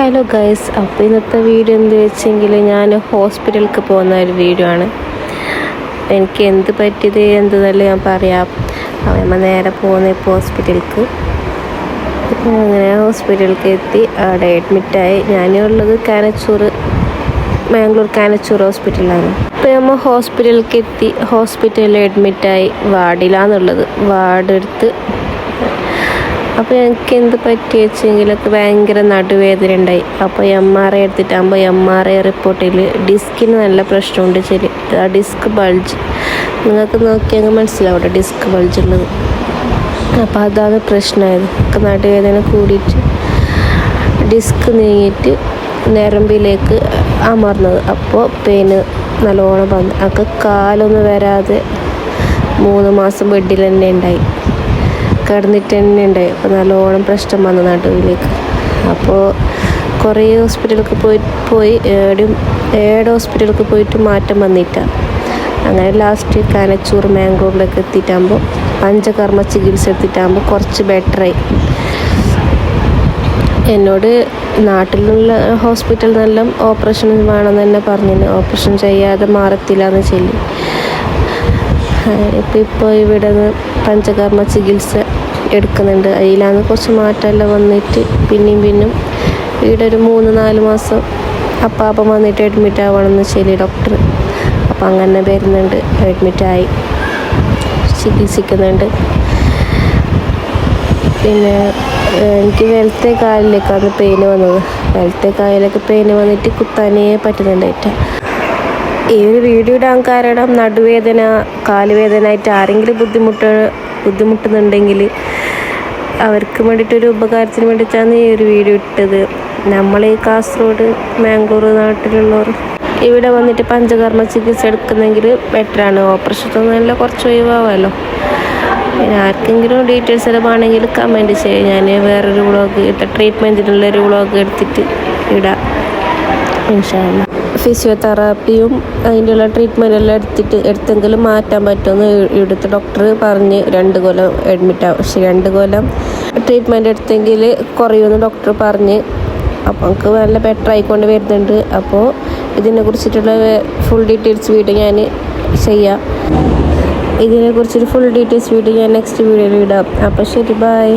Hello guys, അപ്പോൾ ഇന്നത്തെ video എന്ത് വെച്ചെങ്കിൽ ഞാൻ ഹോസ്പിറ്റലിലേക്ക് പോകുന്ന ഒരു വീഡിയോ ആണ്. എനിക്ക് എന്ത് പറ്റിയത് എന്തെന്നല്ല ഞാൻ പറയാം. നമ്മൾ നേരെ പോകുന്ന ഇപ്പോൾ ഹോസ്പിറ്റലിലേക്ക്. അങ്ങനെ ഹോസ്പിറ്റലിലേക്ക് എത്തി, അവിടെ അഡ്മിറ്റായി. ഞാനുള്ളത് മാംഗ്ലൂർ കാനച്ചൂർ ഹോസ്പിറ്റലിലാണ്. ഇപ്പോൾ നമ്മൾ ഹോസ്പിറ്റലിലേക്ക് എത്തി, ഹോസ്പിറ്റലിൽ അഡ്മിറ്റായി. വാർഡിലാന്നുള്ളത്, വാർഡെടുത്ത്. അപ്പോൾ എനിക്ക് എന്ത് പറ്റി വെച്ചെങ്കിലൊക്കെ ഭയങ്കര നടുവേദന ഉണ്ടായി. അപ്പോൾ MRI എടുത്തിട്ടാകുമ്പോൾ MRI റിപ്പോർട്ടിൽ ഡിസ്കിന് നല്ല പ്രശ്നമുണ്ട്. ആ ഡിസ്ക് ബൾജ്, നിങ്ങൾക്ക് നോക്കിയാൽ മനസ്സിലാവും ഡിസ്ക് ബൾജ് ഉള്ളത്. അപ്പോൾ അതാണ് പ്രശ്നമായത്. നടുവേദന കൂടിയിട്ട് ഡിസ്ക് നീങ്ങിയിട്ട് ഞരമ്പിലേക്ക് അമർന്നത്. അപ്പോൾ പെയിന് നല്ലോണം വന്നു. അപ്പോൾ കാലൊന്നും വരാതെ 3 മാസം ബെഡിൽ തന്നെ ഉണ്ടായി, കിടന്നിട്ട് തന്നെ ഉണ്ടായി. അപ്പോൾ നല്ലോണം പ്രശ്നം വന്നു നടുവിലേക്ക്. അപ്പോൾ കുറേ ഹോസ്പിറ്റലിലേക്ക് പോയി ഏഴ് ഹോസ്പിറ്റലിലേക്ക് പോയിട്ട് മാറ്റം വന്നിട്ടാണ്. അങ്ങനെ ലാസ്റ്റ് കാനച്ചൂർ മാംഗ്ലൂരിലേക്ക് എത്തിയിട്ടാകുമ്പോൾ പഞ്ചകർമ്മ ചികിത്സ എടുത്തിട്ടാകുമ്പോൾ കുറച്ച് ബെറ്ററായി. എന്നോട് നാട്ടിലുള്ള ഹോസ്പിറ്റലിൽ നിന്നെല്ലാം ഓപ്പറേഷൻ വേണമെന്ന് തന്നെ പറഞ്ഞിന്. ഓപ്പറേഷൻ ചെയ്യാതെ മാറത്തില്ല എന്ന് ചൊല്ലി. ഇപ്പോൾ ഇവിടെ നിന്ന് പഞ്ചകർമ്മ ചികിത്സ എടുക്കുന്നുണ്ട്. അതിലാണ് കുറച്ച് മാറ്റമെല്ലാം വന്നിട്ട് പിന്നെയും ഇവിടെ ഒരു 3-4 മാസം അപ്പം വന്നിട്ട് അഡ്മിറ്റ് ആവണമെന്ന് ചൊല്ലി ഡോക്ടർ. അപ്പം അങ്ങനെ വരുന്നുണ്ട്, അഡ്മിറ്റായി ചികിത്സിക്കുന്നുണ്ട്. പിന്നെ എനിക്ക് വലത്തെ കാലിലേക്കാണ് പെയിന് വന്നത്. വലത്തെ കാലിലേക്ക് പെയിന് വന്നിട്ട് കുത്താനേ പറ്റുന്നുണ്ടായിട്ട്. ഈ ഒരു വീഡിയോ ഇടാൻ കാരണം നടുവേദന, കാലുവേദന ആയിട്ട് ആരെങ്കിലും ബുദ്ധിമുട്ടുന്നുണ്ടെങ്കിൽ അവർക്ക് വേണ്ടിയിട്ടൊരു ഉപകാരത്തിന് വേണ്ടിയിട്ടാണ് ഈ ഒരു വീഡിയോ ഇട്ടത്. നമ്മൾ ഈ കാസർഗോഡ് മാംഗ്ലൂർ നാട്ടിലുള്ളവർ ഇവിടെ വന്നിട്ട് പഞ്ചകർമ്മ ചികിത്സ എടുക്കുന്നെങ്കിൽ ബെറ്ററാണ്. ഓപ്പറേഷനൊന്നുമല്ല, കുറച്ച് ഒഴിവാമല്ലോ. പിന്നെ ആർക്കെങ്കിലും ഡീറ്റെയിൽസ് എല്ലാം വേണമെങ്കിൽ കമൻറ്റ് ചെയ്യാം. ഞാൻ വേറൊരു വ്ളോഗ് ട്രീറ്റ്മെൻറ്റിനുള്ളൊരു വ്ളോഗ് എടുത്തിട്ട് ഇടാം ഇൻഷാ അല്ലാ. ഫിസിയോതെറാപ്പിയും അതിൻ്റെയുള്ള ട്രീറ്റ്മെൻ്റ് എല്ലാം എടുത്തെങ്കിലും മാറ്റാൻ പറ്റുമെന്ന് ഇവിടുത്തെ ഡോക്ടർ പറഞ്ഞ് 2 കൊല്ലം അഡ്മിറ്റാവും. പക്ഷേ 2 കൊല്ലം ട്രീറ്റ്മെൻറ്റ് എടുത്തെങ്കിൽ കുറയുമെന്ന് ഡോക്ടർ പറഞ്ഞ്. അപ്പോൾ നമുക്ക് നല്ല ബെറ്റർ ആയിക്കൊണ്ട് വരുന്നുണ്ട്. അപ്പോൾ ഇതിനെക്കുറിച്ചിട്ടുള്ള ഫുൾ ഡീറ്റെയിൽസ് വീഡിയോ ഞാൻ ചെയ്യാം. ഇതിനെക്കുറിച്ചൊരു ഫുൾ ഡീറ്റെയിൽസ് വീഡിയോ ഞാൻ നെക്സ്റ്റ് വീഡിയോയിൽ ഇടാം. അപ്പോൾ ശരി, ബൈ.